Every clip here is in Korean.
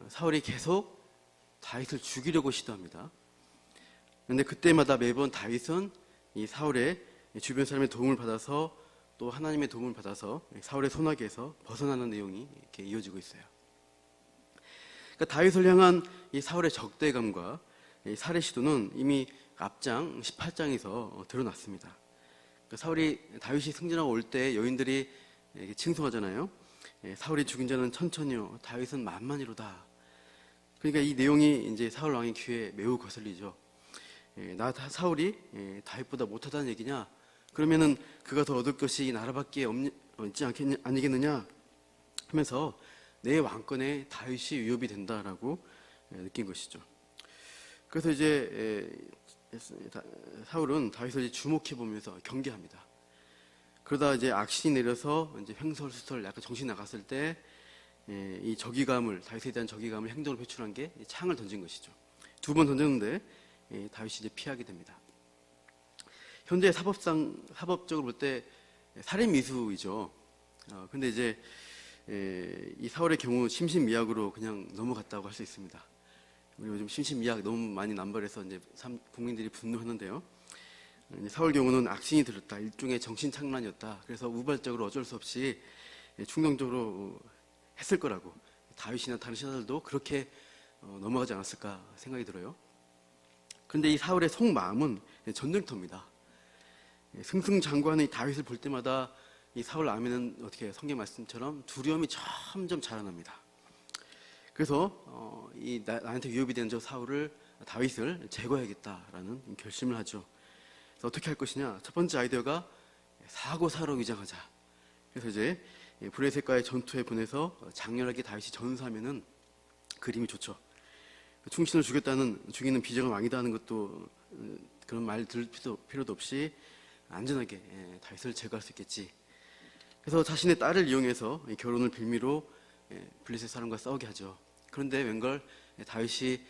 사울이 계속 다윗을 죽이려고 시도합니다. 그런데 그때마다 매번 다윗은 이 사울의 주변 사람의 도움을 받아서 또 하나님의 도움을 받아서 사울의 손아귀에서 벗어나는 내용이 이렇게 이어지고 있어요. 그러니까 다윗을 향한 이 사울의 적대감과 이 살해 시도는 이미 앞장 18장에서 드러났습니다. 그러니까 사울이 다윗이 승진하고 올 때 여인들이 칭송하잖아요. 사울이 죽인 자는 천천히요, 다윗은 만만이로다. 그러니까 이 내용이 이제 사울 왕의 귀에 매우 거슬리죠. 사울이 다윗보다 못하다는 얘기냐? 그러면은 그가 더 얻을 것이 이 나라밖에 없지 아니겠느냐? 하면서 내 왕권에 다윗이 위협이 된다라고 느낀 것이죠. 그래서 이제 사울은 다윗을 주목해 보면서 경계합니다. 그러다 이제 악신이 내려서 이제 횡설수설 약간 정신 나갔을 때 이 적의감을, 다윗에 대한 적의감을 행동으로 표출한 게 창을 던진 것이죠. 2번 던졌는데 다윗이 이제 피하게 됩니다. 현재 사법적으로 볼 때 살인 미수이죠. 근데 이제 이 사울의 경우 심신미약으로 그냥 넘어갔다고 할 수 있습니다. 우리 요즘 심신미약 너무 많이 남발해서 이제 국민들이 분노하는데요. 사울 경우는 악신이 들었다, 일종의 정신착란이었다. 그래서 우발적으로 어쩔 수 없이 충동적으로 했을 거라고, 다윗이나 다른 신하들도 그렇게 넘어가지 않았을까 생각이 들어요. 그런데 이 사울의 속마음은 전쟁터입니다. 승승장구하는 이 다윗을 볼 때마다 이 사울 안에는 어떻게 성경 말씀처럼 두려움이 점점 자라납니다. 그래서 나한테 위협이 되는 저 다윗을 제거해야겠다라는 결심을 하죠. 그래서 어떻게 할 것이냐? 첫 번째 아이디어가 사고사로 위장하자. 그래서 이제 브레셋과의 전투에 보내서 장렬하게 다윗이 전사하면은 그림이 좋죠. 충신을 죽이는 비정한 왕이다 하는 것도 그런 말 들을 필요도 없이 안전하게 다윗을 제거할 수 있겠지. 그래서 자신의 딸을 이용해서 결혼을 빌미로 블레셋 사람과 싸우게 하죠. 그런데 웬걸 다윗이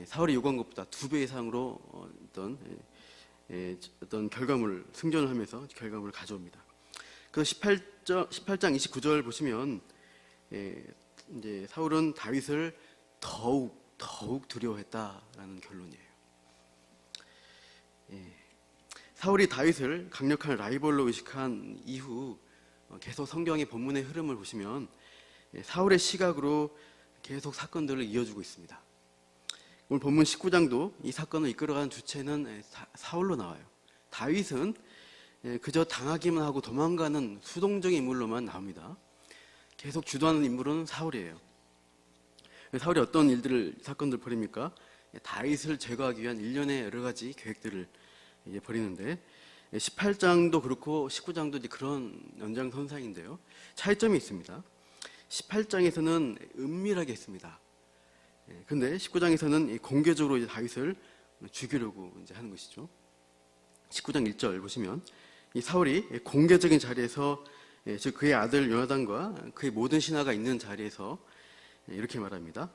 사울이 요구한 것보다 2배 이상으로 어떤 결과물을 승전을 하면서 결과물을 가져옵니다. 그래서 18장 29절 보시면 이제 사울은 다윗을 더욱 두려워했다라는 결론이에요. 사울이 다윗을 강력한 라이벌로 의식한 이후 계속 성경의 본문의 흐름을 보시면 사울의 시각으로 계속 사건들을 이어주고 있습니다. 오늘 본문 19장도 이 사건을 이끌어가는 주체는 사울로 나와요. 다윗은 그저 당하기만 하고 도망가는 수동적인 인물로만 나옵니다. 계속 주도하는 인물은 사울이에요. 사울이 어떤 사건들을 벌입니까? 다윗을 제거하기 위한 일련의 여러 가지 계획들을 벌이는데 18장도 그렇고 19장도 이제 그런 연장선상인데요. 차이점이 있습니다. 18장에서는 은밀하게 했습니다. 근데 19장에서는 공개적으로 이제 다윗을 죽이려고 이제 하는 것이죠. 19장 1절 보시면 이 사울이 공개적인 자리에서, 즉 그의 아들 요나단과 그의 모든 신하가 있는 자리에서 이렇게 말합니다.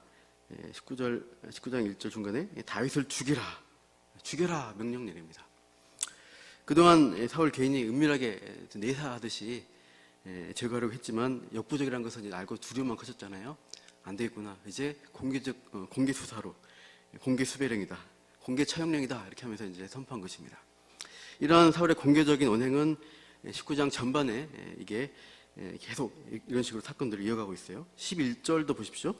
19장 1절 중간에 다윗을 죽여라 명령 내립니다. 그동안 사울 개인이 은밀하게 내사하듯이 제거하려고 했지만 역부족이라는 것은 이제 알고 두려움만 커졌잖아요. 안 되겠구나. 이제 공개 수사로, 공개 수배령이다, 공개 처형령이다 이렇게 하면서 이제 선포한 것입니다. 이러한 사울의 공개적인 언행은 19장 전반에 이게 계속 이런 식으로 사건들을 이어가고 있어요. 11절도 보십시오.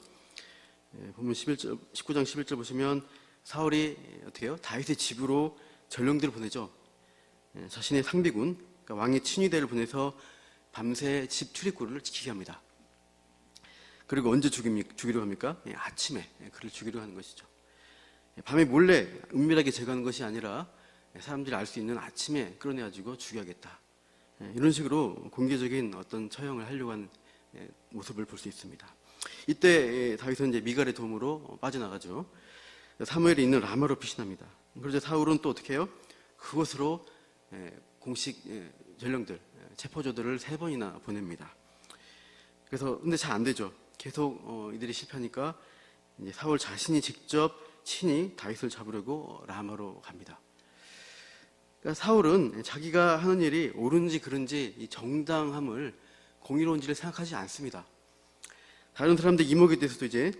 보면 19장 11절 보시면 사울이 어떻게 해요? 다윗의 집으로 전령들을 보내죠. 자신의 상비군, 그러니까 왕의 친위대를 보내서 밤새 집 출입구를 지키게 합니다. 그리고 언제 죽이려 합니까? 아침에 그를 죽이려 하는 것이죠. 밤에 몰래 은밀하게 제거하는 것이 아니라 사람들이 알 수 있는 아침에 끌어내가지고 죽여야겠다. 이런 식으로 공개적인 어떤 처형을 하려고 하는 모습을 볼 수 있습니다. 이때 다윗은 이제 미갈의 도움으로 빠져나가죠. 사무엘이 있는 라마로 피신합니다. 그러자 사울은 또 어떻게 해요? 그곳으로 공식 전령들, 체포조들을 3번이나 보냅니다. 그래서 근데 잘 안 되죠. 계속 이들이 실패하니까 이제 사울 자신이 직접 친히 다윗을 잡으려고 라마로 갑니다. 그러니까 사울은 자기가 하는 일이 옳은지 그른지 이 정당함을, 공의로운지를 생각하지 않습니다. 다른 사람들 이목에 대해서도 이제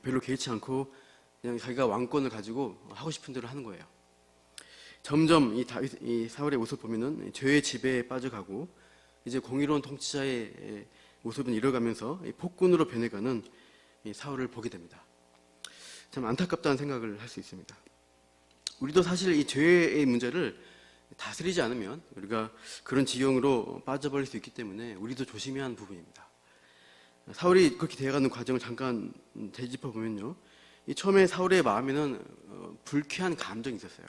별로 개의치 않고 그냥 자기가 왕권을 가지고 하고 싶은 대로 하는 거예요. 점점 이 사울의 모습 보면은 죄의 지배에 빠져가고 이제 공의로운 통치자의 모습은 잃어가면서 폭군으로 변해가는 이 사울을 보게 됩니다. 참 안타깝다는 생각을 할 수 있습니다. 우리도 사실 이 죄의 문제를 다스리지 않으면 우리가 그런 지경으로 빠져버릴 수 있기 때문에 우리도 조심해야 하는 부분입니다. 사울이 그렇게 되어가는 과정을 잠깐 되짚어 보면요, 이 처음에 사울의 마음에는 불쾌한 감정이 있었어요.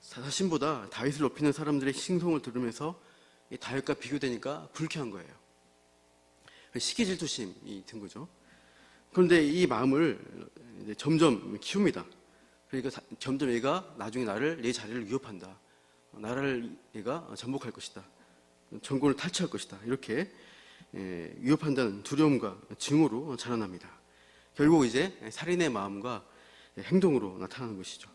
자신보다 다윗을 높이는 사람들의 칭송을 들으면서 이 다윗과 비교되니까 불쾌한 거예요. 시기 질투심이 든 거죠. 그런데 이 마음을 이제 점점 키웁니다. 그러니까 점점 얘가 나중에 내 자리를 위협한다. 나라를 얘가 전복할 것이다. 정권을 탈취할 것이다. 이렇게 위협한다는 두려움과 증오로 자라납니다. 결국 이제 살인의 마음과 행동으로 나타나는 것이죠.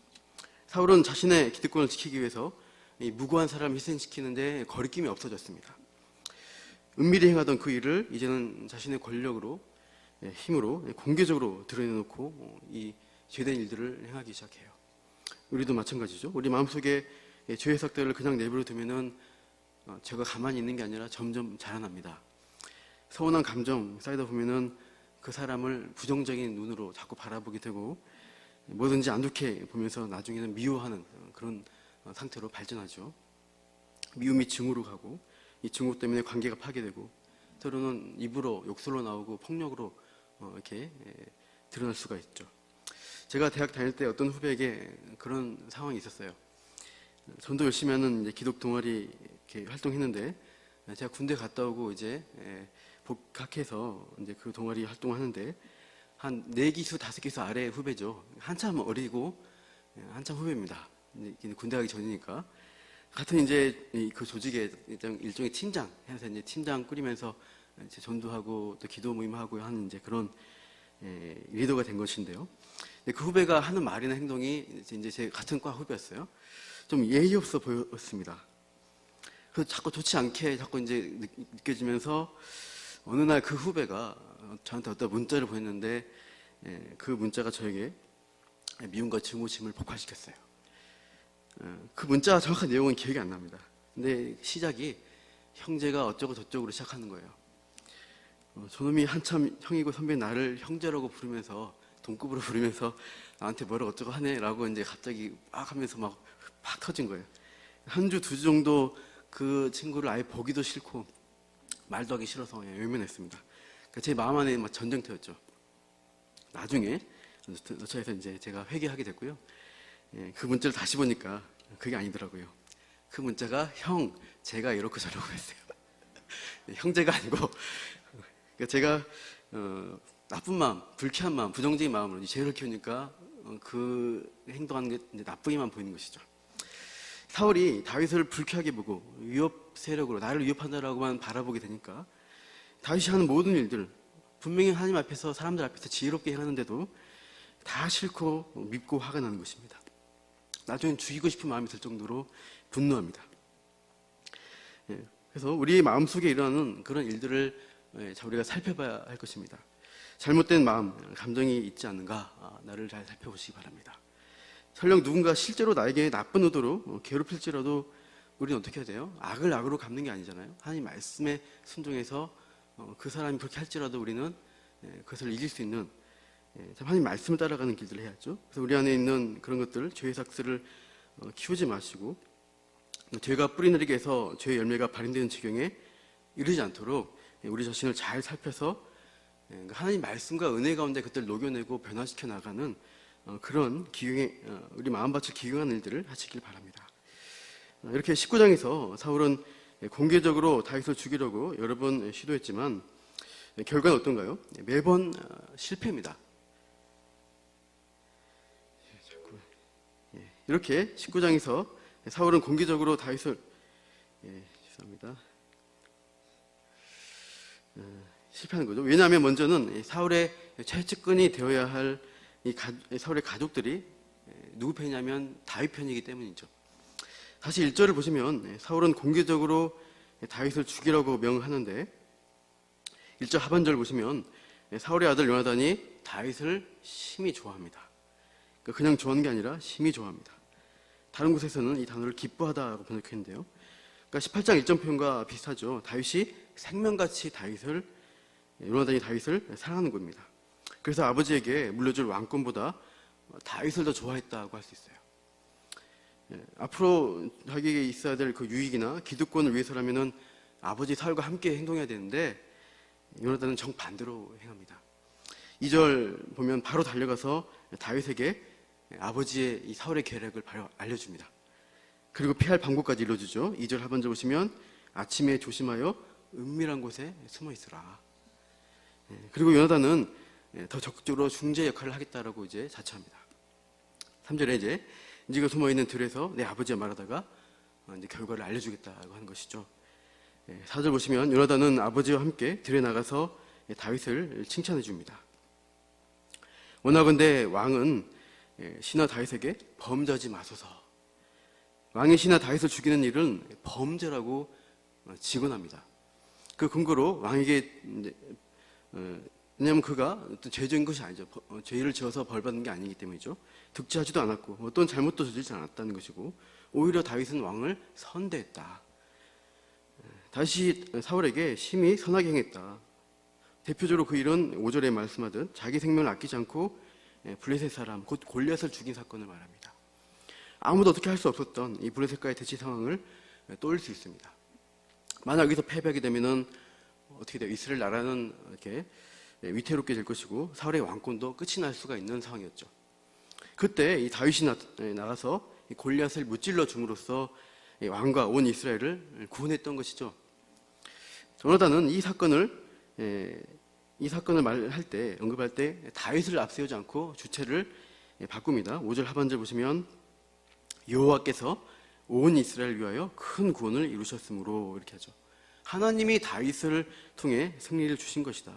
사울은 자신의 기득권을 지키기 위해서 이 무고한 사람을 희생시키는데 거리낌이 없어졌습니다. 은밀히 행하던 그 일을 이제는 자신의 권력으로, 힘으로 공개적으로 드러내놓고 이 죄된 일들을 행하기 시작해요. 우리도 마찬가지죠. 우리 마음속에 죄의 삭들을 그냥 내버려 두면은 죄가 가만히 있는 게 아니라 점점 자라납니다. 서운한 감정 쌓이다 보면은 그 사람을 부정적인 눈으로 자꾸 바라보게 되고 뭐든지 안 좋게 보면서 나중에는 미워하는 그런 상태로 발전하죠. 미움이 증오로 가고 이 증오 때문에 관계가 파괴되고 때로는 입으로 욕설로 나오고 폭력으로 이렇게 드러날 수가 있죠. 제가 대학 다닐 때 어떤 후배에게 그런 상황이 있었어요. 전도 열심히 하는 이제 기독 동아리 이렇게 활동했는데 제가 군대 갔다 오고 이제 복학해서 이제 그 동아리 활동하는데 한 4기수, 5기수 아래 후배죠. 한참 어리고 한참 후배입니다. 군대 가기 전이니까. 같은 이제 그 조직의 일종의 팀장 해서 이제 팀장 꾸리면서 이제 전도하고 또 기도 모임하고 하는 이제 그런 리더가 된 것인데요. 그 후배가 하는 말이나 행동이 이제 제 같은 과 후배였어요. 좀 예의 없어 보였습니다. 그래서 자꾸 좋지 않게 자꾸 이제 느껴지면서 어느 날 그 후배가 저한테 어떤 문자를 보냈는데 그 문자가 저에게 미움과 증오심을 폭발시켰어요. 그 문자 정확한 내용은 기억이 안 납니다. 근데 시작이 형제가 어쩌고 저쩌고로 시작하는 거예요. 저놈이 한참 형이고 선배인 나를 형제라고 부르면서 동급으로 부르면서 나한테 뭐라고 어쩌고 하네 라고 이제 갑자기 막 하면서 막 터진 거예요. 한 주, 2주 정도 그 친구를 아예 보기도 싫고 말도 하기 싫어서 외면했습니다. 그러니까 제 마음 안에 막 전쟁터였죠. 나중에 노처에서 이제 제가 회개하게 됐고요. 그 문자를 다시 보니까 그게 아니더라고요. 그 문자가 형, 제가 이렇고 저렇고 했어요. 형제가 아니고 그러니까 제가 나쁜 마음, 불쾌한 마음, 부정적인 마음으로 죄를 키우니까 그 행동하는 게 이제 나쁘게만 보이는 것이죠. 사울이 다윗을 불쾌하게 보고 위협 세력으로 나를 위협한다라고만 바라보게 되니까 다윗이 하는 모든 일들 분명히 하나님 앞에서 사람들 앞에서 지혜롭게 행하는데도 다 싫고 밉고 화가 나는 것입니다. 나중엔 죽이고 싶은 마음이 들 정도로 분노합니다. 그래서 우리의 마음속에 일어나는 그런 일들을 우리가 살펴봐야 할 것입니다. 잘못된 마음, 감정이 있지 않는가 나를 잘 살펴보시기 바랍니다. 설령 누군가 실제로 나에게 나쁜 의도로 괴롭힐지라도 우리는 어떻게 해야 돼요? 악을 악으로 갚는 게 아니잖아요. 하나님 말씀에 순종해서 그 사람이 그렇게 할지라도 우리는 그것을 이길 수 있는 하나님 말씀을 따라가는 길들을 해야죠. 그래서 우리 안에 있는 그런 것들, 죄의 삭스를 키우지 마시고 죄가 뿌리내리게 해서 죄의 열매가 발현되는 지경에 이르지 않도록 우리 자신을 잘 살펴서 하나님 말씀과 은혜 가운데 그것들을 녹여내고 변화시켜 나가는 그런 우리 마음밭을 기경하는 일들을 하시길 바랍니다. 이렇게 19장에서 사울은 공개적으로 다윗을 죽이려고 여러 번 시도했지만 결과는 어떤가요? 매번 실패입니다. 이렇게 19장에서 사울은 공개적으로 다윗을 죄송합니다. 실패하는 거죠. 왜냐하면 먼저는 사울의 최측근이 되어야 할 사울의 가족들이 누구 편이냐면 다윗 편이기 때문이죠. 다시 1절을 보시면 사울은 공개적으로 다윗을 죽이라고 명하는데 1절 하반절 보시면 사울의 아들 요나단이 다윗을 심히 좋아합니다. 그러니까 그냥 좋아하는 게 아니라 심히 좋아합니다. 다른 곳에서는 이 단어를 기뻐하다고 번역했는데요. 그러니까 18장 1절 표현과 비슷하죠. 다윗이 생명같이 요나단이 다윗을 사랑하는 겁니다. 그래서 아버지에게 물려줄 왕권보다 다윗을 더 좋아했다고 할 수 있어요. 앞으로 자기에게 있어야 될 그 유익이나 기득권을 위해서라면은 아버지 사울과 함께 행동해야 되는데 요나단은 정반대로 행합니다. 2절 보면 바로 달려가서 다윗에게 아버지의 이 사울의 계략을 바로 알려줍니다. 그리고 피할 방법까지 이루어주죠. 2절 하반절 보시면 아침에 조심하여 은밀한 곳에 숨어 있으라. 그리고 요나단은 더 적극적으로 중재 역할을 하겠다라고 이제 자처합니다. 3절에 이제 네가 숨어 있는 들에서 내 아버지와 말하다가 이제 결과를 알려주겠다고 하는 것이죠. 4절 보시면 요나단은 아버지와 함께 들에 나가서 다윗을 칭찬해 줍니다. 원하건대 왕은 신하 다윗에게 범죄하지 마소서. 왕이 신하 다윗을 죽이는 일은 범죄라고 직언합니다. 그 근거로 왕에게 왜냐하면 그가 어떤 죄적인 것이 아니죠. 죄를 지어서 벌받는 게 아니기 때문이죠. 득죄하지도 않았고 어떤 잘못도 저지르지 않았다는 것이고 오히려 다윗은 왕을 선대했다. 다시 사울에게 심히 선하게 행했다. 대표적으로 그 일은 5절에 말씀하듯 자기 생명을 아끼지 않고 블레셋 사람 곧 골리앗을 죽인 사건을 말합니다. 아무도 어떻게 할 수 없었던 이 블레셋과의 대치 상황을 떠올릴 수 있습니다. 만약 여기서 패배하게 되면은 어떻게 돼요? 이스라엘 나라는 이렇게 위태롭게 될 것이고 사울의 왕권도 끝이 날 수가 있는 상황이었죠. 그때 이 다윗이 나가서 골리앗을 무찔러 줌으로써 왕과 온 이스라엘을 구원했던 것이죠. 요나단은 이 사건을 언급할 때 다윗을 앞세우지 않고 주체를 바꿉니다. 5절 하반절 보시면 여호와께서 온 이스라엘을 위하여 큰 구원을 이루셨으므로 이렇게 하죠. 하나님이 다윗을 통해 승리를 주신 것이다.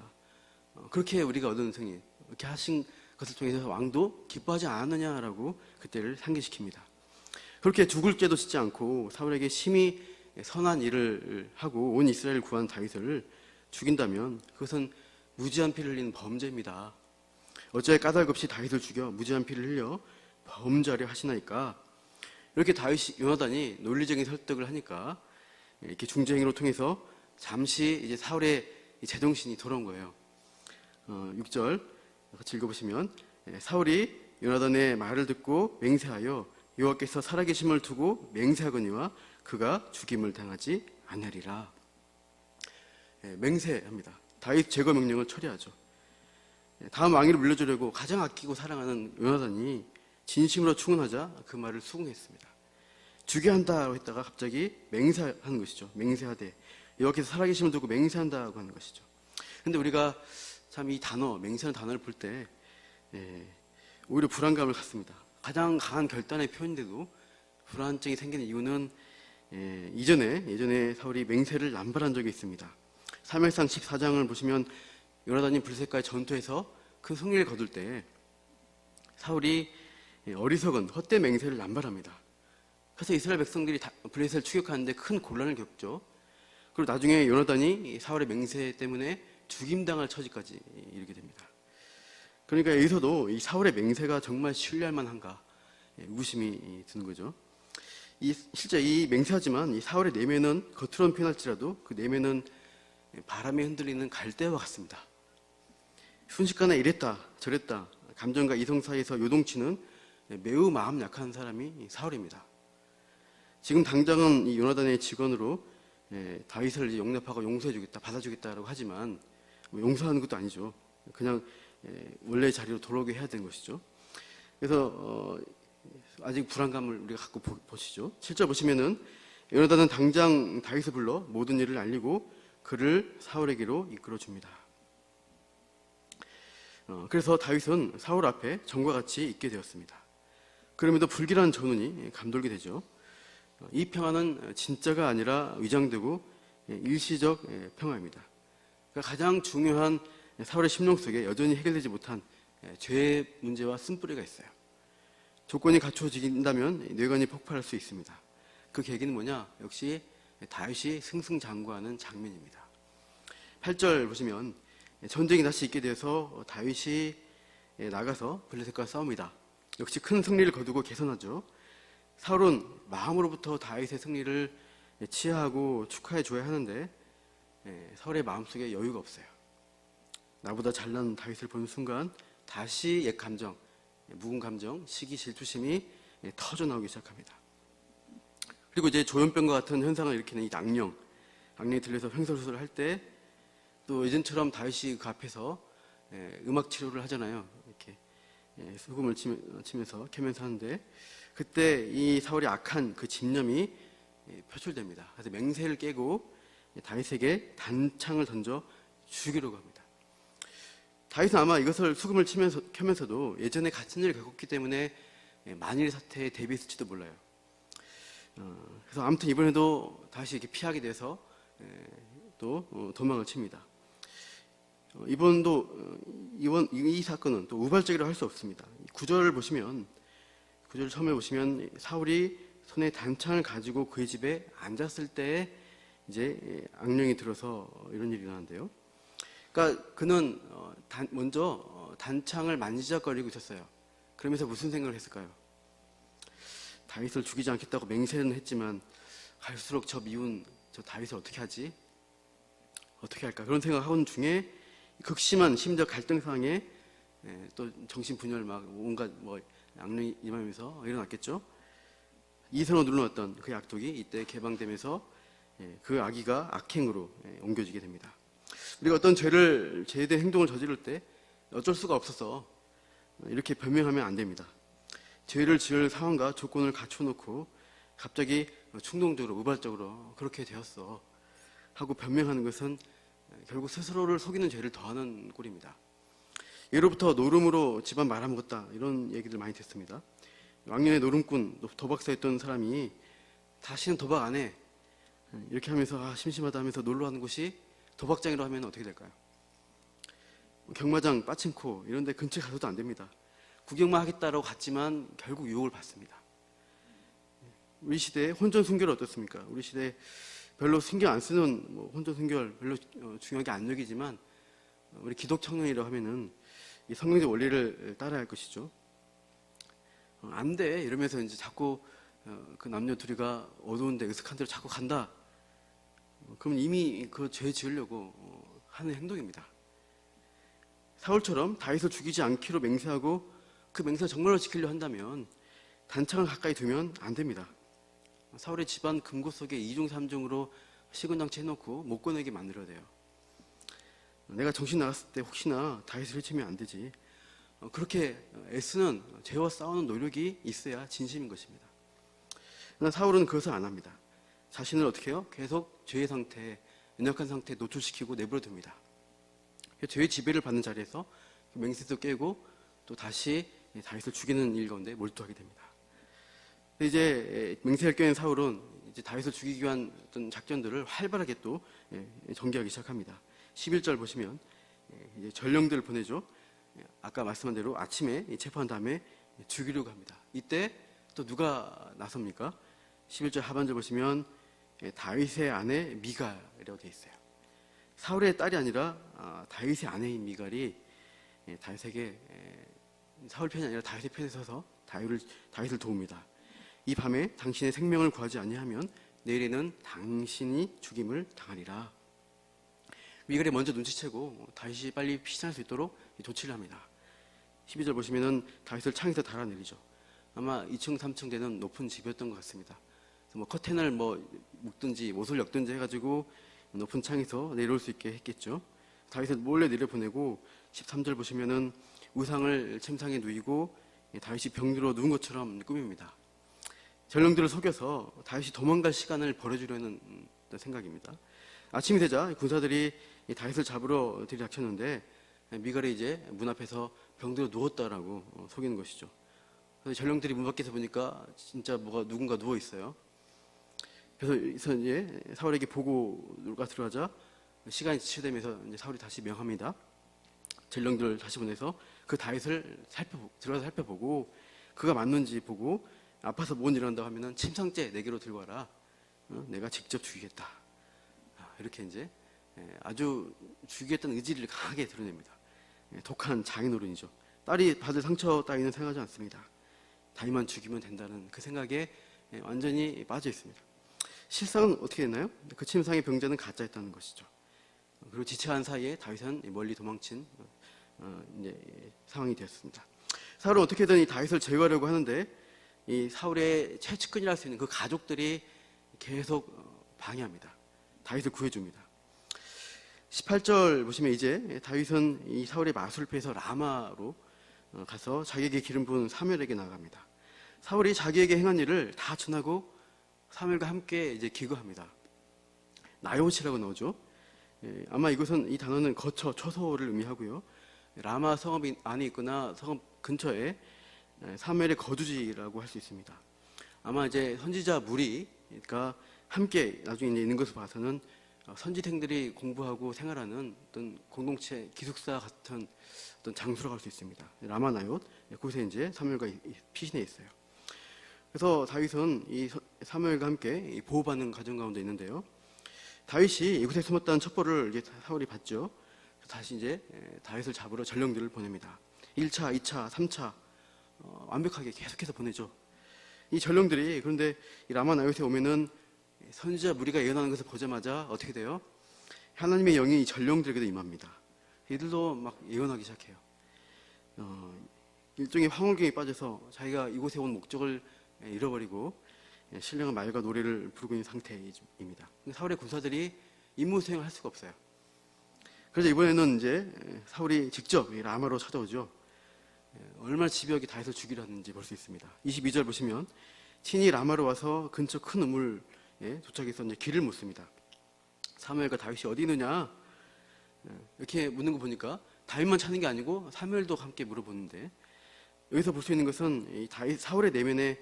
그렇게 우리가 얻은 승리, 이렇게 하신 것을 통해서 왕도 기뻐하지 않았느냐라고 그때를 상기시킵니다. 그렇게 죽을 죄도 짓지 않고 사울에게 심히 선한 일을 하고 온 이스라엘을 구한 다윗을 죽인다면 그것은 무지한 피를 흘리는 범죄입니다. 어찌하여 까닭없이 다윗을 죽여 무지한 피를 흘려 범죄하려 하시나이까. 이렇게 요나단이 논리적인 설득을 하니까 이렇게 중재행위로 통해서 잠시 이제 사울의 제정신이 돌아온 거예요. 6절 같이 읽어보시면 사울이 요나단의 말을 듣고 맹세하여 여호와께서 살아계심을 두고 맹세하거니와 그가 죽임을 당하지 아니하리라. 맹세합니다. 다윗 제거 명령을 처리하죠. 다음 왕위를 물려주려고 가장 아끼고 사랑하는 요나단이 진심으로 충원하자 그 말을 수긍했습니다. 죽여야 한다고 했다가 갑자기 맹세하는 것이죠. 맹세하되 여호와께서 살아계심을 두고 맹세한다고 하는 것이죠. 근데 우리가 참 이 단어, 맹세하는 단어를 볼 때 오히려 불안감을 갖습니다. 가장 강한 결단의 표현인데도 불안증이 생기는 이유는 예전에 사울이 맹세를 남발한 적이 있습니다. 사무엘상 14장을 보시면 요나단이 블레셋과의 전투에서 큰 승리를 거둘 때 사울이 어리석은 헛된 맹세를 남발합니다. 그래서 이스라엘 백성들이 블레셋을 추격하는데 큰 곤란을 겪죠. 그리고 나중에 요나단이 사울의 맹세 때문에 죽임당할 처지까지 이르게 됩니다. 그러니까 여기서도 이 사울의 맹세가 정말 신뢰할 만한가 의구심이 드는 거죠. 실제 이 맹세하지만 이 사울의 내면은 겉으로는 표현할지라도 그 내면은 바람에 흔들리는 갈대와 같습니다. 순식간에 이랬다 저랬다 감정과 이성 사이에서 요동치는 매우 마음 약한 사람이 사울입니다. 지금 당장은 이 요나단의 직원으로 다윗을 용납하고 용서해주겠다 받아주겠다라고 하지만 용서하는 것도 아니죠. 그냥 원래 자리로 돌아오게 해야 되는 것이죠. 그래서 아직 불안감을 우리가 갖고 보시죠. 7절 보시면은 요나단은 당장 다윗을 불러 모든 일을 알리고 그를 사울에게로 이끌어 줍니다. 그래서 다윗은 사울 앞에 전과 같이 있게 되었습니다. 그럼에도 불길한 전운이 감돌게 되죠. 이 평화는 진짜가 아니라 위장되고 일시적 평화입니다. 그러니까 가장 중요한 사울의 심령 속에 여전히 해결되지 못한 죄의 문제와 쓴뿌리가 있어요. 조건이 갖춰진다면 뇌관이 폭발할 수 있습니다. 그 계기는 뭐냐? 역시 다윗이 승승장구하는 장면입니다. 8절 보시면 전쟁이 다시 있게 돼서 다윗이 나가서 블레셋과 싸웁니다. 역시 큰 승리를 거두고 개선하죠. 사울은 마음으로부터 다윗의 승리를 치하하고 축하해 줘야 하는데 사울의 마음속에 여유가 없어요. 나보다 잘난 다윗을 보는 순간 다시 옛 감정, 묵은 감정, 시기, 질투심이 터져 나오기 시작합니다. 그리고 이제 조현병과 같은 현상을 일으키는 이 악령이 들려서 횡설수설을 할 때 또 예전처럼 다윗이 그 앞에서 음악 치료를 하잖아요. 이렇게 소금을 치면서 캐면서 하는데 그때 이 사울의 악한 그 집념이 표출됩니다. 그래서 맹세를 깨고 다윗에게 단창을 던져 죽이려고 합니다. 다윗은 아마 이것을 수금을 켜면서도 예전에 같은 일을 겪었기 때문에 만일 사태에 대비했을지도 몰라요. 그래서 아무튼 이번에도 다시 이렇게 피하게 돼서 또 도망을 칩니다. 이 사건은 또 우발적이라고 할 수 없습니다. 구절을 처음에 보시면 사울이 손에 단창을 가지고 그의 집에 앉았을 때 이제 악령이 들어서 이런 일이 일어나는데요. 그러니까 그는 먼저 단창을 만지작거리고 있었어요. 그러면서 무슨 생각을 했을까요? 다윗을 죽이지 않겠다고 맹세는 했지만 갈수록 저 미운 저 다윗을 어떻게 하지? 어떻게 할까? 그런 생각을 하는 중에 극심한 심적 갈등 상황에 또 정신분열 막 온갖 악령이 임하면서 일어났겠죠. 이선으로 눌러놨던 그 약독이 이때 개방되면서 그 악의가 악행으로 옮겨지게 됩니다. 우리가 어떤 제대된 행동을 저지를 때 어쩔 수가 없어서 이렇게 변명하면 안 됩니다. 죄를 지을 상황과 조건을 갖춰놓고 갑자기 충동적으로 우발적으로 그렇게 되었어 하고 변명하는 것은 결국 스스로를 속이는 죄를 더하는 꼴입니다. 예로부터 노름으로 집안 말아먹었다 이런 얘기들 많이 듣습니다. 왕년에 노름꾼 도박사였던 사람이 다시는 도박 안 해 이렇게 하면서 심심하다 하면서 놀러 가는 곳이 도박장이라고 하면 어떻게 될까요? 경마장, 빠친코 이런 데 근처에 가서도 안 됩니다. 구경만 하겠다라고 갔지만 결국 유혹을 받습니다. 우리 시대에 혼전 순결은 어떻습니까? 우리 시대에 별로 신경 안 쓰는 혼전 순결 별로 중요하게 안 여기지만 우리 기독 청년이라고 하면은 이 성경적 원리를 따라야 할 것이죠. 안 돼 이러면서 이제 자꾸 그 남녀 둘이가 어두운데 으슥한 데로 자꾸 간다. 그럼 이미 그 죄 지으려고 하는 행동입니다. 사울처럼 다윗을 죽이지 않기로 맹세하고 그 맹세를 정말로 지키려 한다면 단창을 가까이 두면 안 됩니다. 사울의 집안 금고 속에 2중 3중으로 시근장치 해놓고 못 꺼내게 만들어야 돼요. 내가 정신 나갔을 때 혹시나 다윗을 해치면 안 되지. 그렇게 애쓰는 죄와 싸우는 노력이 있어야 진심인 것입니다. 그러나 사울은 그것을 안 합니다. 자신을 어떻게 해요? 계속 죄의 상태에 연약한 상태에 노출시키고 내버려 둡니다. 죄의 지배를 받는 자리에서 맹세도 깨고 또 다시 다윗을 죽이는 일 가운데 몰두하게 됩니다. 이제 맹세를 깨는 사울은 이제 다윗을 죽이기 위한 어떤 작전들을 활발하게 또 전개하기 시작합니다. 11절 보시면 이제 전령들을 보내죠. 아까 말씀한 대로 아침에 체포한 다음에 죽이려고 합니다. 이때 또 누가 나섭니까? 11절 하반절 보시면 다윗의 아내 미갈이라고 되어 있어요. 사울의 딸이 아니라 다윗의 아내인 미갈이 다윗에게 사울 편이 아니라 다윗의 편에 서서 다윗을 도웁니다. 이 밤에 당신의 생명을 구하지 아니하면 내일에는 당신이 죽임을 당하리라. 미갈이 먼저 눈치채고 다윗이 빨리 피신할 수 있도록 조치를 합니다. 12절 보시면은 다윗을 창에서 달아내리죠. 아마 2층, 3층 되는 높은 집이었던 것 같습니다. 그래서 커튼을 묶든지 못을 엮든지 해가지고 높은 창에서 내려올 수 있게 했겠죠. 다윗을 몰래 내려보내고 13절 보시면은 우상을 침상에 누이고 다윗이 병들어 누운 것처럼 꾸밉니다. 전령들을 속여서 다윗이 도망갈 시간을 벌어주려는 생각입니다. 아침이 되자 군사들이 다윗을 잡으러 들이닥쳤는데 미갈이 이제 문 앞에서 병들어 누웠다라고 속이는 것이죠. 그래서 전령들이 문 밖에서 보니까 진짜 누군가 누워 있어요. 그래서 이제 사울에게 보고가 들어가자 시간이 지체되면서 이제 사울이 다시 명합니다. 전령들을 다시 보내서 그 다윗을 들어가서 살펴보고 그가 맞는지 보고 아파서 못 일어난다고 하면은 침상째 4개로 들고 와라. 내가 직접 죽이겠다. 이렇게 이제 아주 죽이겠다는 의지를 강하게 드러냅니다. 독한 장인어른이죠. 딸이 받을 상처 따위는 생각하지 않습니다. 다윗만 죽이면 된다는 그 생각에 완전히 빠져 있습니다. 실상은 어떻게 됐나요? 그 침상의 병자는 가짜였다는 것이죠. 그리고 지체한 사이에 다윗은 멀리 도망친 이제 상황이 되었습니다. 사울은 어떻게든 이 다윗을 제거하려고 하는데 이 사울의 최측근이라 할 수 있는 그 가족들이 계속 방해합니다. 다윗을 구해줍니다. 18절 보시면 이제 다윗은 이 사울의 마술을 피해서 라마로 가서 자기에게 기름 부은 사무엘에게 나아갑니다. 사울이 자기에게 행한 일을 다 전하고 사무엘과 함께 이제 기거합니다. 나요시라고 나오죠. 아마 이것은 이 단어는 거처, 초소를 의미하고요. 라마 성읍 안에 있거나 성읍 근처에 사무엘의 거주지라고 할 수 있습니다. 아마 이제 선지자 무리가 함께 나중에 있는 것을 봐서는 선지생들이 공부하고 생활하는 어떤 공동체 기숙사 같은 어떤 장소라고 할 수 있습니다. 라마나옳 곳에 이제 사무엘과 피신해 있어요. 그래서 다윗은 이 사무엘과 함께 보호받는 과정 가운데 있는데요. 다윗이 이곳에 숨었다는 첩보를 이제 사울이 받죠. 다시 이제 다윗을 잡으러 전령들을 보냅니다. 1차, 2차, 3차 완벽하게 계속해서 보내죠. 이 전령들이 그런데 이 라마나옳에 오면은 선지자 무리가 예언하는 것을 보자마자 어떻게 돼요? 하나님의 영이 이 전령들에게도 임합니다. 이들도 막 예언하기 시작해요. 일종의 황홀경에 빠져서 자기가 이곳에 온 목적을 잃어버리고 신령한 말과 노래를 부르고 있는 상태입니다. 사울의 군사들이 임무 수행을 할 수가 없어요. 그래서 이번에는 이제 사울이 직접 라마로 찾아오죠. 얼마나 집요하게 다윗을 죽이려 하는지 볼 수 있습니다. 22절 보시면 친히 라마로 와서 근처 큰 우물에 도착해서 이제 길을 묻습니다. 사무엘과 다윗이 어디 있느냐 이렇게 묻는 거 보니까 다윗만 찾는 게 아니고 사무엘도 함께 물어보는데 여기서 볼 수 있는 것은 이 다윗 사울의 내면에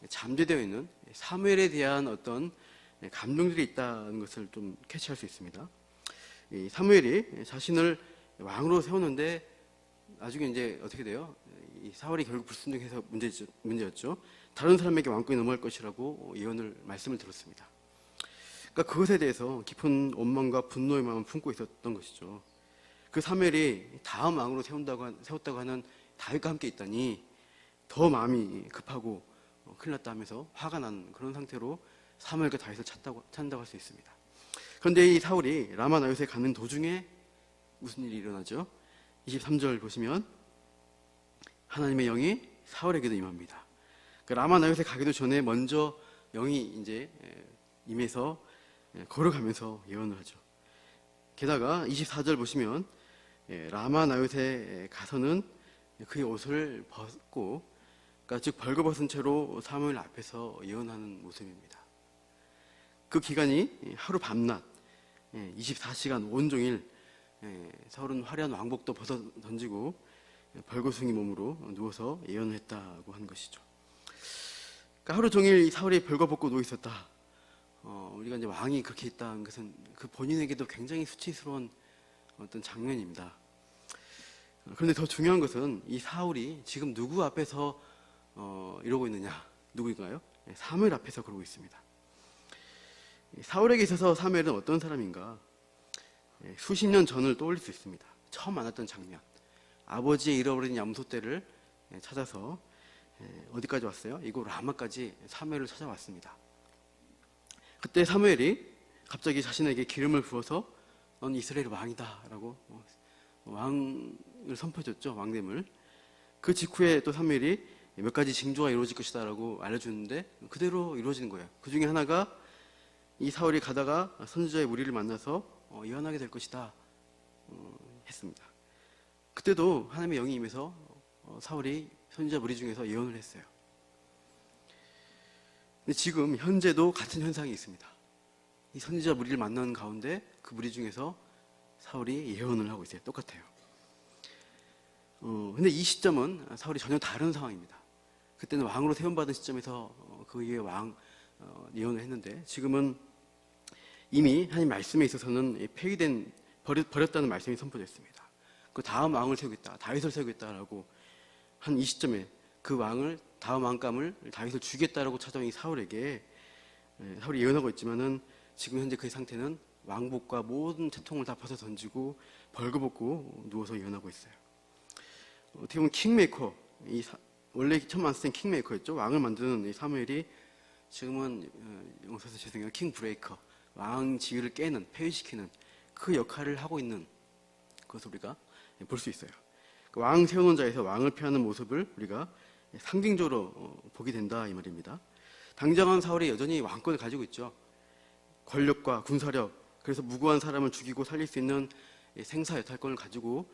잠재되어 있는 사무엘에 대한 어떤 감정들이 있다는 것을 좀 캐치할 수 있습니다. 이 사무엘이 자신을 왕으로 세웠는데 나중에 이제 어떻게 돼요? 이 사울이 결국 불순종해서 문제였죠. 다른 사람에게 왕권이 넘어갈 것이라고 예언을 말씀을 들었습니다. 그러니까 그것에 대해서 깊은 원망과 분노의 마음을 품고 있었던 것이죠. 그 사무엘이 다음 왕으로 세웠다고 하는 다윗과 함께 있다니 더 마음이 급하고 큰일 났다 하면서 화가 난 그런 상태로 사무엘과 다윗을 찾는다고 할 수 있습니다. 그런데 이 사울이 라마나옳에 가는 도중에 무슨 일이 일어나죠? 23절 보시면 하나님의 영이 사울에게도 임합니다. 그 라마나옳에 가기도 전에 먼저 영이 이제 임해서 걸어가면서 예언을 하죠. 게다가 24절 보시면 라마나옳에 가서는 그의 옷을 벗고 그러니까 즉 벌거벗은 채로 사무엘 앞에서 예언하는 모습입니다. 그 기간이 하루 밤낮 24시간 온종일 사울은 화려한 왕복도 벗어 던지고 벌거숭이 몸으로 누워서 예언을 했다고 한 것이죠. 그러니까 하루 종일 사울이 벌거벗고 누워 있었다. 우리가 이제 왕이 그렇게 있다는 것은 그 본인에게도 굉장히 수치스러운 어떤 장면입니다. 그런데 더 중요한 것은 이 사울이 지금 누구 앞에서 이러고 있느냐? 누구인가요? 사무엘 앞에서 그러고 있습니다. 사울에게 있어서 사무엘은 어떤 사람인가? 수십 년 전을 떠올릴 수 있습니다. 처음 만났던 장면. 아버지의 잃어버린 염소떼를 찾아서 어디까지 왔어요? 이곳 라마까지 사무엘을 찾아왔습니다. 그때 사무엘이 갑자기 자신에게 기름을 부어서 넌 이스라엘 왕이다 라고 왕을 선포해줬죠. 왕됨을. 그 직후에 또 사무엘이 몇 가지 징조가 이루어질 것이다 라고 알려주는데 그대로 이루어지는 거예요. 그 중에 하나가 이 사울이 가다가 선지자의 무리를 만나서 예언하게 될 것이다 했습니다. 그때도 하나님의 영이 임해서 사울이 선지자 무리 중에서 예언을 했어요. 근데 지금 현재도 같은 현상이 있습니다. 이 선지자 무리를 만나는 가운데 그 무리 중에서 사울이 예언을 하고 있어요. 똑같아요. 근데 이 시점은 사울이 전혀 다른 상황입니다. 그때는 왕으로 세움받은 시점에서 그 위에 왕 예언을 했는데 지금은 이미 하나님 말씀에 있어서는 폐기된 버렸다는 말씀이 선포됐습니다. 그 다음 왕을 세우겠다, 다윗을 세우겠다라고 한 이 시점에 그 왕을 다음 왕감을 다윗을 주겠다라고 찾아온 이 사울에게 사울이 예언하고 있지만은 지금 현재 그의 상태는 왕복과 모든 채통을 다 벗어 던지고 벌거벗고 누워서 예언하고 있어요. 어떻게 보면 킹메이커, 원래 처음 왔을 땐 킹메이커였죠. 왕을 만드는 이 사무엘이 지금은 영어에서 죄송해요, 킹브레이커, 왕 지위를 깨는, 폐위시키는 그 역할을 하고 있는 것을 우리가 볼 수 있어요. 왕 세우는 자에서 왕을 피하는 모습을 우리가 상징적으로 보게 된다 이 말입니다. 당장은 사울이 여전히 왕권을 가지고 있죠. 권력과 군사력, 그래서 무고한 사람을 죽이고 살릴 수 있는 생사 여탈권을 가지고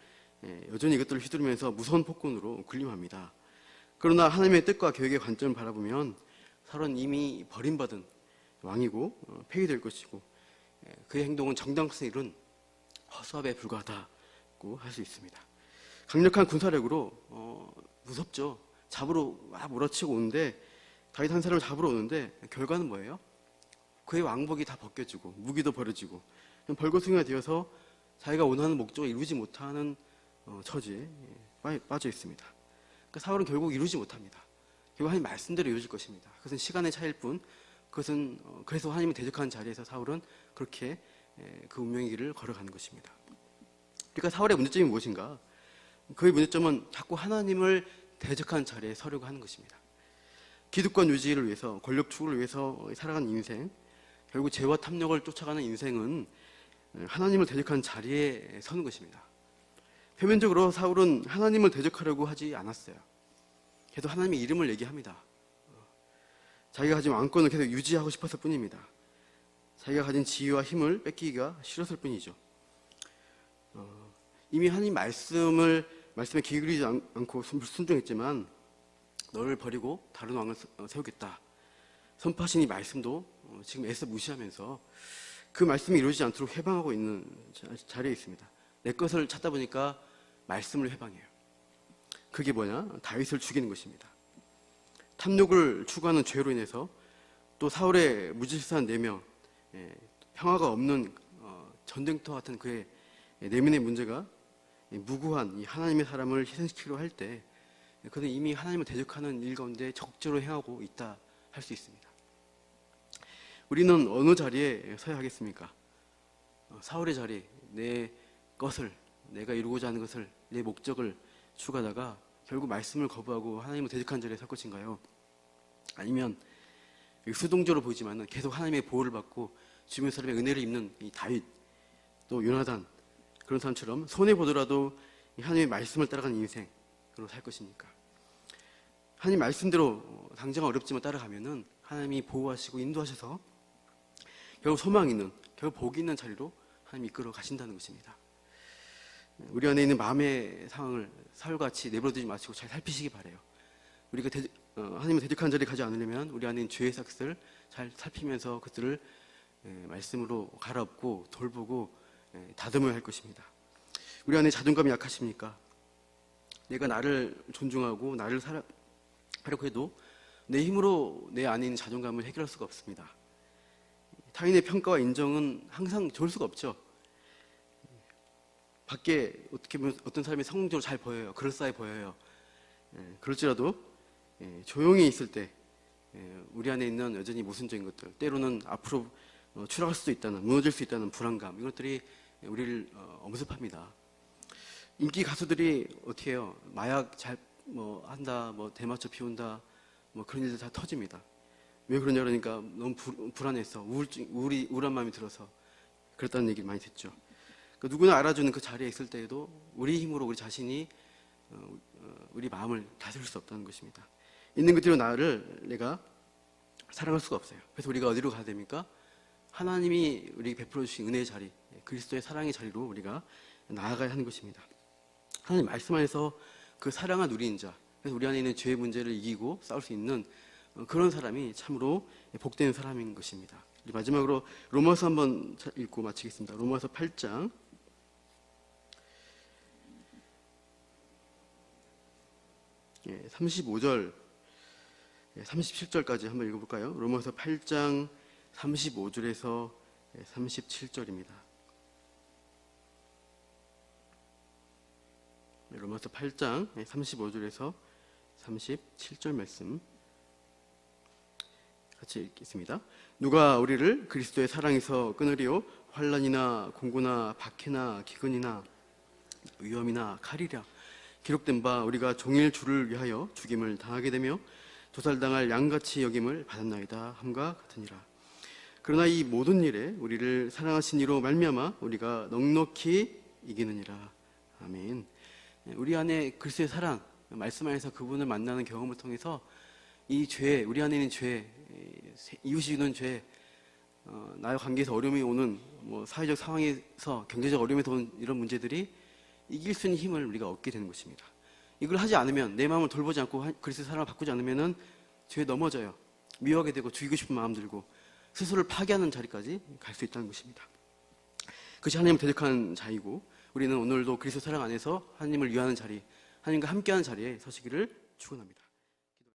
여전히 이것들을 휘두르면서 무서운 폭군으로 군림합니다. 그러나 하나님의 뜻과 계획의 관점을 바라보면 사울은 이미 버림받은 왕이고 폐위될 것이고 그의 행동은 정당성을 잃은 허수아비에 불과하다고 할 수 있습니다. 강력한 군사력으로 무섭죠. 잡으러 막 몰아치고 오는데, 다윗 한 사람을 잡으러 오는데 결과는 뭐예요? 그의 왕복이 다 벗겨지고 무기도 버려지고 벌거숭이가 되어서 자기가 원하는 목적을 이루지 못하는 처지에 빠져 있습니다. 그러니까 사울은 결국 이루지 못합니다. 결국 하나님 말씀대로 이루어질 것입니다. 그것은 시간의 차이일 뿐, 그것은 그래서 하나님이 대적하는 자리에서 사울은 그렇게 그 운명의 길을 걸어가는 것입니다. 그러니까 사울의 문제점이 무엇인가? 그의 문제점은 자꾸 하나님을 대적하는 자리에 서려고 하는 것입니다. 기득권 유지를 위해서, 권력 추구를 위해서 살아가는 인생, 결국 죄와 탐욕을 쫓아가는 인생은 하나님을 대적하는 자리에 서는 것입니다. 표면적으로 사울은 하나님을 대적하려고 하지 않았어요. 계속 하나님의 이름을 얘기합니다. 자기가 가진 왕권을 계속 유지하고 싶었을 뿐입니다. 자기가 가진 지위와 힘을 뺏기기가 싫었을 뿐이죠. 이미 하나님 말씀에 귀 기울이지 않고 순종했지만 너를 버리고 다른 왕을 세우겠다 선포하신 이 말씀도 지금 애써 무시하면서 그 말씀이 이루어지지 않도록 회방하고 있는 자리에 있습니다. 내 것을 찾다 보니까 말씀을 회방해요. 그게 뭐냐? 다윗을 죽이는 것입니다. 탐욕을 추구하는 죄로 인해서 또 사울의 무질서한 내면, 평화가 없는 전쟁터 같은 그의 내면의 문제가 무고한 이 하나님의 사람을 희생시키려 할 때 그는 이미 하나님을 대적하는 일 가운데 적절로 행하고 있다 할 수 있습니다. 우리는 어느 자리에 서야 하겠습니까? 사울의 자리, 내 것을, 내가 이루고자 하는 것을, 내 목적을 추구하다가 결국 말씀을 거부하고 하나님을 대적한 자리에 설 것인가요? 아니면 수동적으로 보이지만 계속 하나님의 보호를 받고 주변 사람의 은혜를 입는 이 다윗, 또 요나단, 그런 사람처럼 손해보더라도 하나님의 말씀을 따라가는 인생으로 살 것입니까? 하나님 말씀대로 당장은 어렵지만 따라가면은 하나님이 보호하시고 인도하셔서 결국 소망 있는, 결국 복이 있는 자리로 하나님이 이끌어 가신다는 것입니다. 우리 안에 있는 마음의 상황을 사울같이 내버려두지 마시고 잘 살피시기 바라요. 우리가 하나님을 대적한 자리에 가지 않으려면 우리 안에 있는 죄의 삭슬 잘 살피면서 그들을 말씀으로 갈아엎고 돌보고 다듬어야 할 것입니다. 우리 안에 자존감이 약하십니까? 내가 나를 존중하고 나를 하려고 해도 내 힘으로 내 안에 있는 자존감을 해결할 수가 없습니다. 타인의 평가와 인정은 항상 좋을 수가 없죠. 밖에 어떻게 보면 어떤 사람이 성공적으로 잘 보여요. 그럴싸해 보여요. 그럴지라도 조용히 있을 때 우리 안에 있는 여전히 모순적인 것들, 때로는 앞으로 추락할 수도 있다는, 무너질 수 있다는 불안감, 이것들이 우리를 엄습합니다. 인기 가수들이 어떻게 해요? 마약 잘 한다, 대마초 피운다, 그런 일들 다 터집니다. 왜 그러냐 그러니까 너무 불안해서 우울한 마음이 들어서 그랬다는 얘기를 많이 듣죠. 그러니까 누구나 알아주는 그 자리에 있을 때에도 우리 힘으로 우리 자신이 우리 마음을 다스릴 수 없다는 것입니다. 있는 그대로 나를 내가 사랑할 수가 없어요. 그래서 우리가 어디로 가야 됩니까? 하나님이 우리에게 베풀어 주신 은혜의 자리, 그리스도의 사랑의 자리로 우리가 나아가야 하는 것입니다. 하나님 말씀 안에서 그 사랑을 누리는 자, 그래서 우리 안에 있는 죄의 문제를 이기고 싸울 수 있는 그런 사람이 참으로 복된 사람인 것입니다. 마지막으로 로마서 한번 읽고 마치겠습니다. 로마서 8장 35절 37절까지 한번 읽어볼까요? 로마서 8장 35절에서 37절입니다. 로마서 8장 35절에서 37절 말씀 같이 읽겠습니다. 누가 우리를 그리스도의 사랑에서 끊으리요? 환란이나 공고나 박해나 기근이나 위험이나 칼이라 기록된 바 우리가 종일 주를 위하여 죽임을 당하게 되며 도살당할 양같이 여김을 받았나이다 함과 같으니라. 그러나 이 모든 일에 우리를 사랑하신 이로 말미암아 우리가 넉넉히 이기느니라. 아멘. 우리 안에 그리스도의 사랑, 말씀 안에서 그분을 만나는 경험을 통해서 이 죄, 우리 안에 있는 죄, 이웃이 있는 죄, 나와 관계에서 어려움이 오는 사회적 상황에서 경제적 어려움에서 오는 이런 문제들이 이길 수 있는 힘을 우리가 얻게 되는 것입니다. 이걸 하지 않으면, 내 마음을 돌보지 않고 그리스도의 사랑을 바꾸지 않으면 죄에 넘어져요. 미워하게 되고 죽이고 싶은 마음 들고 스스로를 파괴하는 자리까지 갈 수 있다는 것입니다. 그것이 하나님을 대적하는 자이고, 우리는 오늘도 그리스도 사랑 안에서 하나님을 위하는 자리, 하나님과 함께하는 자리에 서시기를 축원합니다.